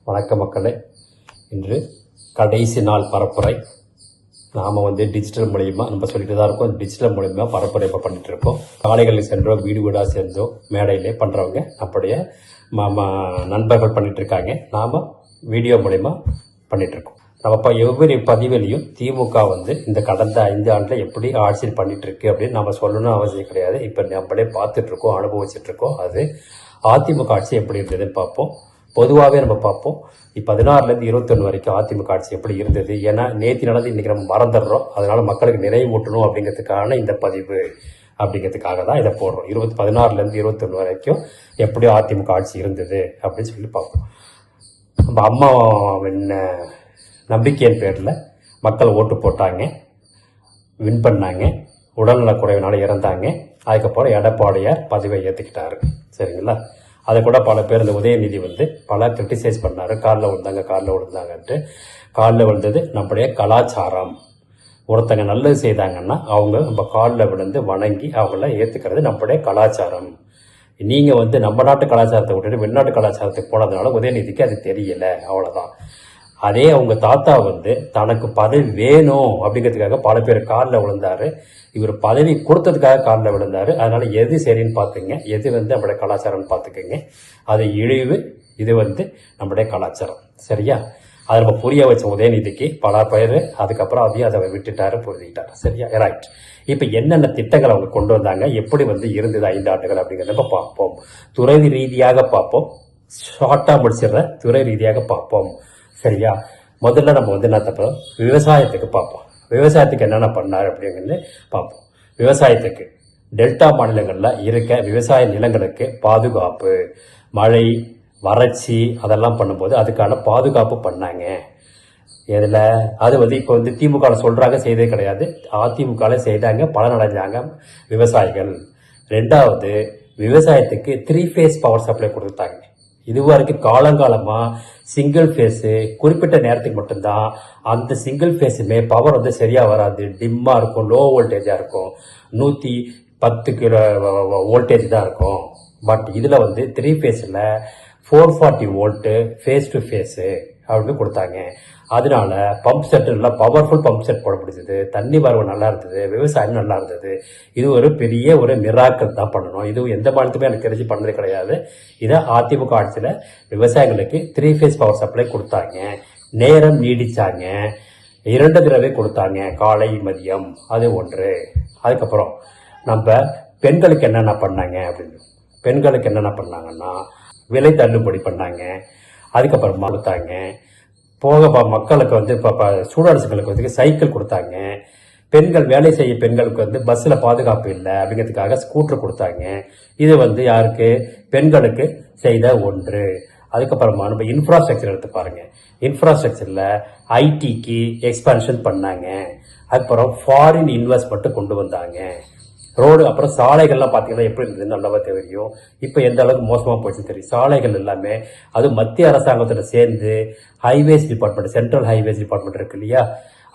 வணக்க மக்களே, இன்று கடைசி நாள் பரப்புரை. நாம் டிஜிட்டல் மூலயமா நம்ம சொல்லிட்டு தான் இருக்கோம். டிஜிட்டல் மூலயமா பரப்புரை இப்போ பண்ணிட்டு இருக்கோம். காலைகளில் சென்றோம், வீடு வீடாக சேர்ந்தோம், மேடையிலே பண்ணுறவங்க நம்முடைய நண்பர்கள் பண்ணிட்டு இருக்காங்க. நாம் வீடியோ மூலயமா பண்ணிட்டு இருக்கோம். நம்ம ஒவ்வொரு பதிவிலையும் திமுக இந்த கடந்த 5 ஆண்டில் எப்படி ஆட்சியில் பண்ணிட்டு இருக்கு அப்படின்னு நம்ம சொல்லணும்னு அவசியம் கிடையாது. இப்போ நம்மளே பார்த்துட்டு இருக்கோம், அனுபவிச்சுட்டு இருக்கோம். அது அதிமுக ஆட்சி எப்படி இருந்ததுன்னு பார்ப்போம். பொதுவாகவே நம்ம பார்ப்போம். 16லேருந்து 21 வரைக்கும் அதிமுக ஆட்சி எப்படி இருந்தது. ஏன்னா நேற்று நடந்து இன்றைக்கி நம்ம மறந்துடுறோம். அதனால் மக்களுக்கு நினைவூட்டணும் அப்படிங்கிறதுக்கான இந்த பதிவு அப்படிங்கிறதுக்காக தான் இதை போடுறோம். 16லேருந்து 21 வரைக்கும் எப்படி அதிமுக ஆட்சி இருந்தது அப்படின்னு சொல்லி பார்ப்போம். நம்ம அம்மாவின் நம்பிக்கையின் பேரில் மக்கள் ஓட்டு போட்டாங்க, வின் பண்ணாங்க, உடல்நலக்குறைவினால இறந்தாங்க. அதுக்கப்புறம் எடப்பாடியார் பதவியை ஏற்றுக்கிட்டாரு. சரிங்களா? அதை கூட பல பேர் இந்த உதயநிதி பல கிரிட்டிசைஸ் பண்ணாரு. காலில் விழுந்தாங்கன்ட்டு. காலில் விழுந்தது நம்முடைய கலாச்சாரம். ஒருத்தங்க நல்லது செய்தாங்கன்னா அவங்க நம்ம காலில் விழுந்து வணங்கி அவங்கள ஏற்றுக்கிறது நம்முடைய கலாச்சாரம். நீங்கள் நம்ம நாட்டு கலாச்சாரத்தை விட்டுட்டு வெளிநாட்டு கலாச்சாரத்துக்கு போனதுனால உதயநிதிக்கு அது தெரியல, அவ்வளோதான். அதே அவங்க தாத்தா தனக்கு பதவி வேணும் அப்படிங்கிறதுக்காக பல பேர் காலில் விழுந்தாரு. இவர் பதவி கொடுத்ததுக்காக காலில் விழுந்தாரு. அதனால எது சரின்னு பார்த்துங்க, எது நம்முடைய கலாச்சாரம்னு பார்த்துக்கோங்க. அது இழிவு, இது நம்முடைய கலாச்சாரம். சரியா? அதை நம்ம புரிய வச்ச உதயநிதிக்கு பல பேர் அதுக்கப்புறம் அதையும் அதை விட்டுட்டாரு, புரிஞ்சுக்கிட்டாரு. சரியா? ரைட். இப்போ என்னென்ன திட்டங்கள் அவங்க கொண்டு வந்தாங்க, எப்படி இருந்தது 5 ஆண்டுகள் அப்படிங்கிறத பார்ப்போம். துறை ரீதியாக பார்ப்போம். ஷார்ட்டாக முடிச்சிடுற துறை ரீதியாக பார்ப்போம். சரியா? முதல்ல நம்ம என்ன தப்போம், விவசாயத்துக்கு பார்ப்போம். விவசாயத்துக்கு என்னென்ன பண்ணார் அப்படிங்கிறது பார்ப்போம். விவசாயத்துக்கு டெல்டா மாநிலங்களில் இருக்க விவசாய நிலங்களுக்கு பாதுகாப்பு, மழை, வறட்சி அதெல்லாம் பண்ணும்போது அதுக்கான பாதுகாப்பு பண்ணாங்க. இதில் அது இப்போ திமுக சொல்கிறாங்க, செய்தே கிடையாது. அதிமுக செய்தாங்க, பலனடைஞ்சாங்க விவசாயிகள். 2வது, விவசாயத்துக்கு 3 ஃபேஸ் பவர் சப்ளை கொடுத்தாங்க. இதுவரைக்கும் காலங்காலமாக சிங்கிள் ஃபேஸு குறிப்பிட்ட நேரத்துக்கு மட்டும்தான். அந்த சிங்கிள் ஃபேஸுமே பவர் சரியாக வராது, டிம்மாக இருக்கும், லோ வோல்டேஜாக இருக்கும், 110 கிலோ வோல்டேஜ் தான் இருக்கும். பட் இதில் 3 ஃபேஸில் 440 வோல்ட்டு ஃபேஸ் டு ஃபேஸு அப்படின்னு கொடுத்தாங்க. அதனால பம்ப் செட்டுல பவர்ஃபுல் பம்ப் செட் போட முடிஞ்சது, தண்ணி வரவு நல்லா இருந்தது, விவசாயம் நல்லா இருந்தது. இது ஒரு பெரிய ஒரு மிராக்கல் தான் பண்ணணும். இது எந்த மாநிலத்துமே எனக்கு தெரிஞ்சு பண்ணது கிடையாது. இதை அதிமுக ஆட்சியில் விவசாயிகளுக்கு 3 ஃபேஸ் பவர் சப்ளை கொடுத்தாங்க. நேரம் நீடிச்சாங்க, 2 தடவை கொடுத்தாங்க, காலை மதியம். அது ஒன்று. அதுக்கப்புறம் நம்ம பெண்களுக்கு என்னென்ன பண்ணாங்க அப்படின்னு, பெண்களுக்கு என்னென்ன பண்ணாங்கன்னா விலை தள்ளுபடி பண்ணாங்க. அதுக்கப்புறமா கொடுத்தாங்க. போக மக்களுக்கு இப்போ ஸ்டூடெண்ட்ஸுங்களுக்கு சைக்கிள் கொடுத்தாங்க. பெண்கள் வேலை செய்ய பெண்களுக்கு பஸ்ஸில் பாதுகாப்பு இல்லை அப்படிங்கிறதுக்காக ஸ்கூட்டர் கொடுத்தாங்க. இது யாருக்கு, பெண்களுக்கு செய்த ஒன்று. அதுக்கப்புறமா நம்ம இன்ஃப்ராஸ்ட்ரக்சர் எடுத்து பாருங்க. இன்ஃப்ராஸ்ட்ரக்சரில் ஐடிக்கு எக்ஸ்பான்ஷன் பண்ணாங்க. அதுக்கப்புறம் ஃபாரின் இன்வெஸ்ட்மெண்ட் கொண்டு வந்தாங்க. ரோடு, அப்புறம் சாலைகள்லாம் பார்த்தீங்கன்னா எப்படி இருந்தது நல்லாவே தெரியும். இப்போ எந்த அளவுக்கு மோசமாக போச்சுன்னு தெரியும். சாலைகள் எல்லாமே அது மத்திய அரசாங்கத்தோட சேர்ந்து highways department, central highways department இருக்கு இல்லையா,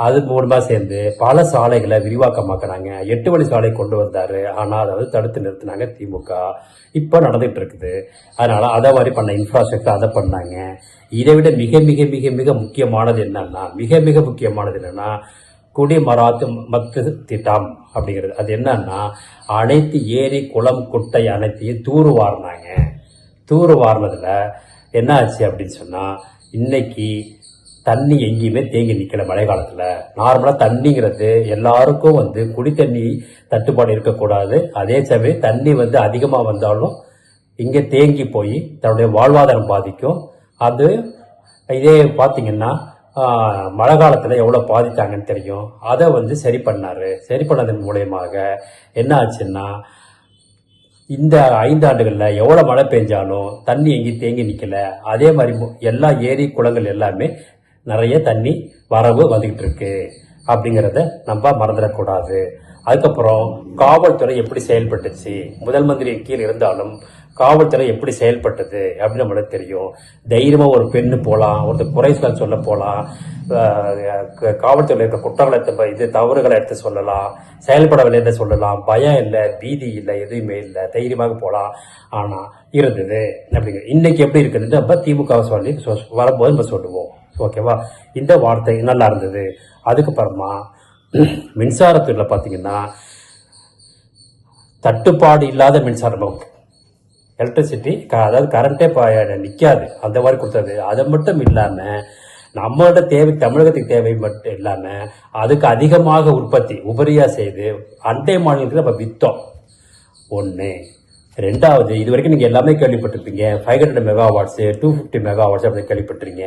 அது மூலமாக சேர்ந்து பல சாலைகளை விரிவாக்கமாக்குறாங்க. 8 வழி சாலை கொண்டு வந்தாரு, ஆனால் அதை தடுத்து நிறுத்தினாங்க திமுக. இப்போ நடந்துட்டு இருக்குது. அதனால அதை மாதிரி பண்ண இன்ஃப்ராஸ்ட்ரக்சர் அதை பண்ணாங்க. இதை விட மிக மிக மிக மிக முக்கியமானது என்னன்னா குடிமராத்து மத்து திட்டம் அப்படிங்கிறது. அது என்னன்னா அனைத்து ஏரி, குளம், குட்டை அனைத்தையும் தூர்வாரினாங்க. தூர்வாரினதுல என்ன ஆச்சு அப்படின்னு சொன்னா, இன்னைக்கு தண்ணி எங்கேயுமே தேங்கி நிக்கல. மழை காலத்துல நார்மலா தண்ணிங்கிறது எல்லாருக்கும் குடி தண்ணி தட்டுப்பாடு இருக்கக்கூடாது. அதே சமயம் தண்ணி அதிகமா வந்தாலும் இங்க தேங்கி போய் தன்னுடைய வாழ்வாதாரம் பாதிக்கும். அது இதே பாத்தீங்கன்னா மழை காலத்தில் எவ்வளோ பாதித்தாங்கன்னு தெரியும். அதை சரி பண்ணாரு. சரி பண்ணதன் மூலயமாக என்ன ஆச்சுன்னா, இந்த 5 ஆண்டுகளில் எவ்வளோ மழை பெஞ்சாலும் தண்ணி எங்கேயும் தேங்கி நிற்கல. அதே மாதிரி எல்லா ஏரி, குளங்கள் எல்லாமே நிறைய தண்ணி வரவு வந்துக்கிட்டு இருக்கு அப்படிங்கிறத நம்ம மறந்துடக்கூடாது. அதுக்கப்புறம் காவல்துறை எப்படி செயல்பட்டுச்சு, முதல் மந்திரி கீழ் இருந்தாலும் காவல்துறை எப்படி செயல்பட்டது அப்படின்னு நம்மளுக்கு தெரியும். தைரியமாக ஒரு பெண்ணு போகலாம், ஒருத்தர் குறை சொல்ல போகலாம், காவல்துறையில் இருக்க குற்றங்களை இது தவறுகளை எடுத்து சொல்லலாம், செயல்படவில்லை சொல்லலாம், பயம் இல்லை, பீதி இல்லை, எதுவுமே இல்லை, தைரியமாக போகலாம். ஆனால் இருந்தது அப்படிங்கிற இன்னைக்கு எப்படி இருக்குன்னு நம்ம திமுக சொல்லி வரும்போது நம்ம சொல்லுவோம். ஓகேவா? இந்த வார்த்தை நல்லா இருந்தது. அதுக்கப்புறமா மின்சாரத்துறையில் பார்த்தீங்கன்னா தட்டுப்பாடு இல்லாத மின்சாரம், எலக்ட்ரிசிட்டி அதாவது கரண்டே நிற்காது அந்த மாதிரி கொடுத்தது. அது மட்டும் இல்லாமல் நம்மளோட தேவை, தமிழகத்துக்கு தேவை மட்டும் இல்லாமல் அதுக்கு அதிகமாக உற்பத்தி உபரியாக செய்து அண்டை மாநிலத்துக்கு நம்ம விற்றோம். ஒன்று. ரெண்டாவது, இது வரைக்கும் நீங்கள் எல்லாமே கேள்விப்பட்டிருப்பீங்க, 500 மெகாவாட்ஸு, 250 மெகாவாட்ஸ் அப்படின்னு கேள்விப்பட்டிருக்கீங்க.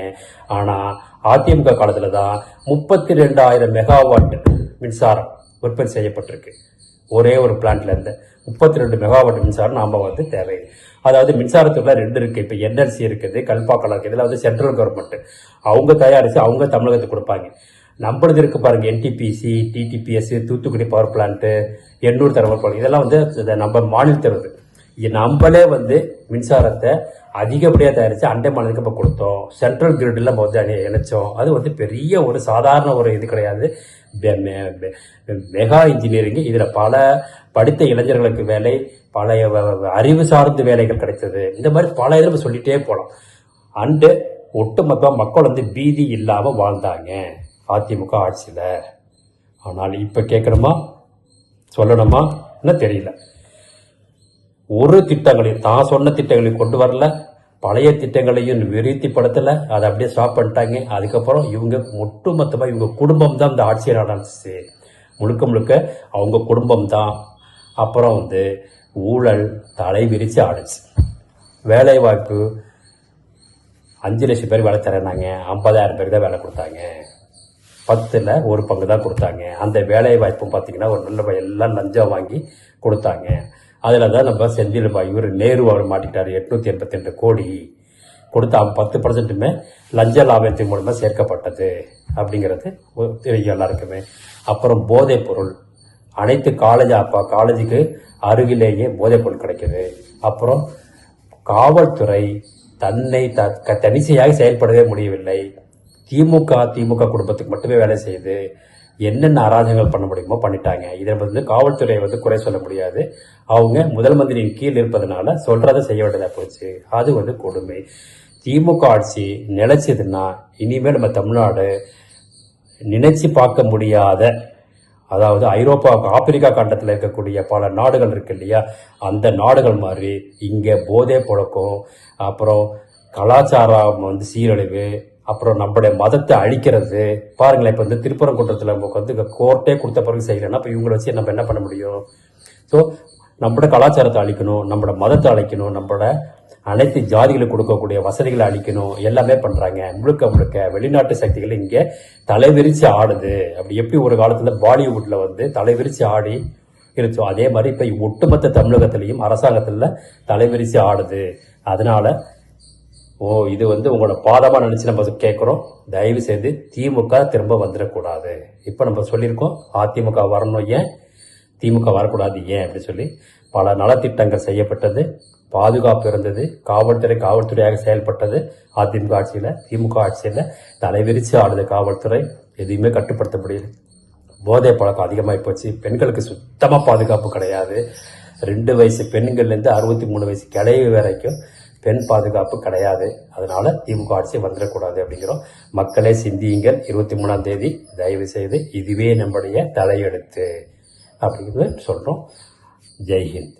ஆனால் அதிமுக காலத்தில் தான் 32,000 மெகாவாட் மின்சாரம் உற்பத்தி செய்யப்பட்டிருக்கு. ஒரே ஒரு பிளான்ட்ல இருந்து 32 மெகாவாட் மின்சாரம் நாம தேவை. அதாவது மின்சாரத்துக்குள்ள 2 இருக்கு. இப்போ என்எல்சி இருக்குது, கல்பாக்கம் இருக்குது. இதில் சென்ட்ரல் கவர்மெண்ட் அவங்க தயாரித்து அவங்க தமிழகத்துக்கு கொடுப்பாங்க. நம்மளது இருக்கு பாருங்க, NTPC, TTPS, Thoothukudi power plant, Ennore தரவர் பிளான்ட், இதெல்லாம் நம்ம மாநிலத்தில் வருது. நம்மளே மின்சாரத்தை அதிகப்படியாக தயாரித்து அண்டை மாநிலத்துக்கு இப்போ கொடுத்தோம். சென்ட்ரல் கிரிட்டில் நம்ம இணைச்சோம். அது பெரிய ஒரு சாதாரண ஒரு இது கிடையாது. Mega engineering. இதில் பல படித்த இளைஞர்களுக்கு வேலை, பல அறிவு சார்ந்த வேலைகள் கிடைத்தது. இந்த மாதிரி பல இதில் சொல்லிட்டே போகலாம். அண்டு ஒட்டுமொத்த மக்கள் பீதி இல்லாமல் வாழ்ந்தாங்க அதிமுக ஆட்சியில். ஆனால் இப்போ கேட்கணுமா சொல்லணுமா என்ன தெரியல. ஒரு திட்டங்களையும் தான் சொன்ன திட்டங்களையும் கொண்டு வரல, பழைய திட்டங்களையும் விருத்திப்படுத்தலை, அதை அப்படியே ஸ்டாப் பண்ணிட்டாங்க. அதுக்கப்புறம் இவங்க ஒட்டுமொத்தமாக இவங்க குடும்பம் தான் இந்த ஆட்சியை நடந்துச்சு. முழுக்க முழுக்க அவங்க குடும்பம் தான். அப்புறம் ஊழல் தலை விரித்து ஆடுச்சு. வேலைவாய்ப்பு 5 லட்சம் பேர் வேலை தரேனாங்க, 50,000 பேர் தான் வேலை கொடுத்தாங்க. 10ல் ஒரு பங்கு தான் கொடுத்தாங்க. அந்த வேலை வாய்ப்பும் பார்த்தீங்கன்னா ஒரு நல்ல எல்லாம் லஞ்சம் வாங்கி கொடுத்தாங்க. அதில் தான் நம்ம செந்தில் இவர் நேரு அவர் மாட்டிக்கிட்டார். 882 கோடி கொடுத்தா 10% லஞ்ச லாபத்தின் மூலமாக சேர்க்கப்பட்டது அப்படிங்கிறது தெரியும் எல்லாருக்குமே. அப்புறம் போதைப் பொருள் அனைத்து காலேஜுக்கு அருகிலேயே போதைப் பொருள் கிடைக்குது. அப்புறம் காவல்துறை தனிச்சையாக செயல்படவே முடியவில்லை. திமுக குடும்பத்துக்கு மட்டுமே வேலை செய்யுது. என்னென்ன அராஜகங்கள் பண்ண முடியுமோ பண்ணிட்டாங்க. இதை காவல்துறையை குறை சொல்ல முடியாது. அவங்க முதல் மந்திரியின் கீழ் இருப்பதனால சொல்றதை செய்ய வேண்டியதாக போச்சு. அது கொடுமை. திமுக ஆட்சி நிலைச்சதுன்னா இனிமேல் நம்ம தமிழ்நாடு நினைச்சு பார்க்க முடியாத, அதாவது ஐரோப்பா ஆப்பிரிக்கா கண்டத்தில் இருக்கக்கூடிய பல நாடுகள் இருக்கு இல்லையா, அந்த நாடுகள் மாதிரி இங்கே போதை புழக்கம், அப்புறம் கலாச்சாரம் சீரழிவு, அப்புறம் நம்மளுடைய மதத்தை அழிக்கிறது. பாருங்களேன், இப்போ திருப்பரங்குன்றத்தில் நமக்கு கோர்ட்டே கொடுத்த பிறகு செய்யலைன்னா இப்போ இவங்களை வச்சு நம்ம என்ன பண்ண முடியும்? ஸோ நம்மளோட கலாச்சாரத்தை அழிக்கணும், நம்மளோட மதத்தை அழிக்கணும், நம்மளோட அனைத்து ஜாதிகளுக்கு கொடுக்கக்கூடிய வசதிகளை அழிக்கணும், எல்லாமே பண்ணுறாங்க. முழுக்க வெளிநாட்டு சக்திகள் இங்கே தலைவிரிச்சு ஆடுது. அப்படி எப்படி ஒரு காலத்தில் பாலிவுட்டில் தலைவிரிச்சு ஆடி இருச்சோ, அதே மாதிரி இப்போ ஒட்டுமொத்த தமிழகத்திலையும் அரசாங்கத்தில் தலைவிரிச்சு ஆடுது. அதனால இது உங்களோட பாதமாக நினச்சி நம்ம கேட்குறோம். தயவு செய்து திமுக திரும்ப வந்துடக்கூடாது. இப்போ நம்ம சொல்லியிருக்கோம் அதிமுக வரணும், ஏன் திமுக வரக்கூடாது ஏன் அப்படி சொல்லி பல நலத்திட்டங்கள் செய்யப்பட்டது, பாதுகாப்பு இருந்தது, காவல்துறையாக செயல்பட்டது அதிமுக ஆட்சியில். திமுக ஆட்சியில் தலைவிரிச்சு ஆடுது காவல்துறை, எதையுமே கட்டுப்படுத்த முடியல. போதை பழக்கம் அதிகமாகி போச்சு. பெண்களுக்கு சுத்தமாக பாதுகாப்பு கிடையாது. 2 வயசு பெண்கள்லேருந்து 63 வயசு கிளைவு வரைக்கும் பெண் பாதுகாப்பு கிடையாது. அதனால திமுக ஆட்சி வந்துடக்கூடாது அப்படிங்கிறோம். மக்களே சிந்தியுங்கள். 23ஆம் தேதி தயவு செய்து இதுவே நம்முடைய தலையெழுத்து அப்படிங்கிறது சொல்கிறோம். ஜெய்ஹிந்த்.